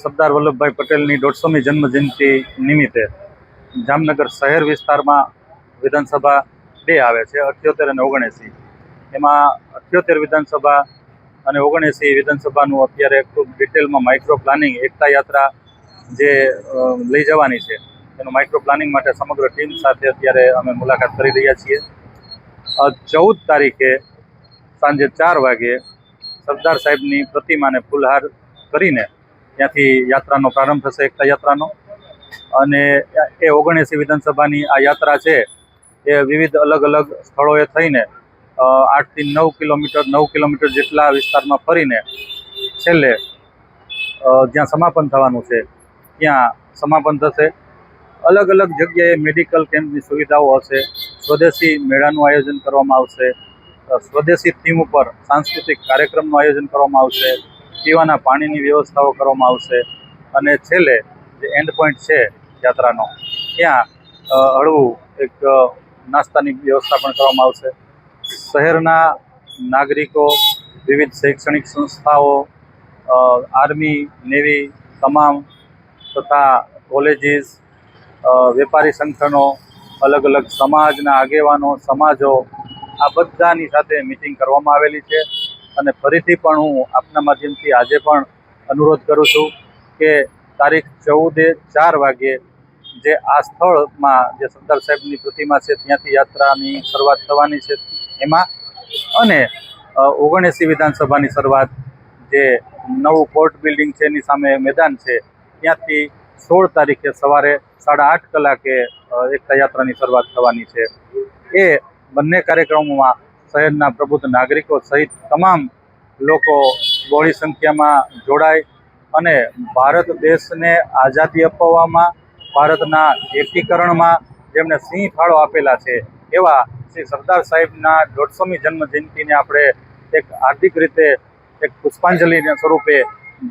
સરદાર વલ્લભભાઈ પટેલની 150મી જન્મજયંતિ નિમિત્તે જામનગર શહેર વિસ્તારમાં વિધાનસભા 2 આવે છે, 78 અને 79। એમાં 78 વિધાનસભા અને 79 વિધાનસભાનું અત્યારે ખૂબ ડિટેલમાં માઇક્રો પ્લાનિંગ એકતા યાત્રા જે લઈ જવાની છે એનું માઇક્રો પ્લાનિંગ માટે સમગ્ર ટીમ સાથે અત્યારે અમે મુલાકાત કરી રહ્યા છીએ। 14 તારીખે સાંજે 4 વાગે સરદાર સાહેબની પ્રતિમાને ફૂલહાર કરીને ત્યાંથી યાત્રાનો પ્રારંભ થશે, એકતા યાત્રાનો। અને એ 79 વિધાનસભાની આ યાત્રા છે એ વિવિધ અલગ અલગ સ્થળોએ થઈને 8 થી 9 કિલોમીટર જેટલા વિસ્તારમાં ફરીને છેલ્લે જ્યાં સમાપન થવાનું છે ત્યાં સમાપન થશે। અલગ અલગ જગ્યાએ મેડિકલ કેમ્પની સુવિધાઓ હશે, સ્વદેશી મેળાનું આયોજન કરવામાં આવશે, સ્વદેશી થીમ ઉપર સાંસ્કૃતિક કાર્યક્રમનું આયોજન કરવામાં આવશે, પીવાના પાણીની વ્યવસ્થાઓ કરવામાં આવશે અને છેલ્લે જે એન્ડ પોઈન્ટ છે યાત્રાનો ત્યાં હળવું એક નાસ્તાની વ્યવસ્થા પણ કરવામાં આવશે। શહેરના નાગરિકો, વિવિધ શૈક્ષણિક સંસ્થાઓ, આર્મી, નેવી તમામ તથા કોલેજીસ, વેપારી સંગઠનો, અલગ અલગ સમાજના આગેવાનો, સમાજો આ બધાની સાથે મિટિંગ કરવામાં આવેલી છે। અને ફરીથી પણ હું આપના માધ્યમથી આજે પણ અનુરોધ કરું છું કે તારીખ 14 વાગ્યે જે આ સ્થળમાં જે સરદાર સાહેબની પ્રતિમા છે ત્યાંથી યાત્રાની શરૂઆત થવાની છે એમાં, અને 79 વિધાનસભાની શરૂઆત જે નવું કોર્ટ બિલ્ડિંગ છે એની સામે મેદાન છે ત્યાંથી 16 તારીખે સવારે 8:30 કલાકે એકતા યાત્રાની શરૂઆત થવાની છે। એ બંને કાર્યક્રમોમાં શહેરના પ્રબુદ્ધ નાગરિકો સહિત તમામ લોકો બહોળી સંખ્યામાં જોડાય અને ભારત દેશને આઝાદી અપાવવામાં, ભારતના એકીકરણમાં જેમણે સિંહ ફાળો આપેલા છે એવા શ્રી સરદાર સાહેબના 150મી જન્મજયંતિને આપણે એક હાર્દિક રીતે એક પુષ્પાંજલિના સ્વરૂપે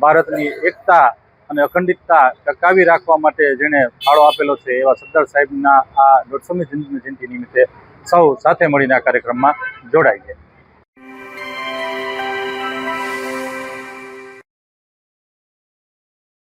ભારતની એકતા અને અખંડિતતા ટકાવી રાખવા માટે જેણે ફાળો આપેલો છે એવા સરદાર સાહેબના આ 150મી જન્મજયંતિ નિમિત્તે સૌ સાથે મળીને આ કાર્યક્રમમાં જોડાઈએ।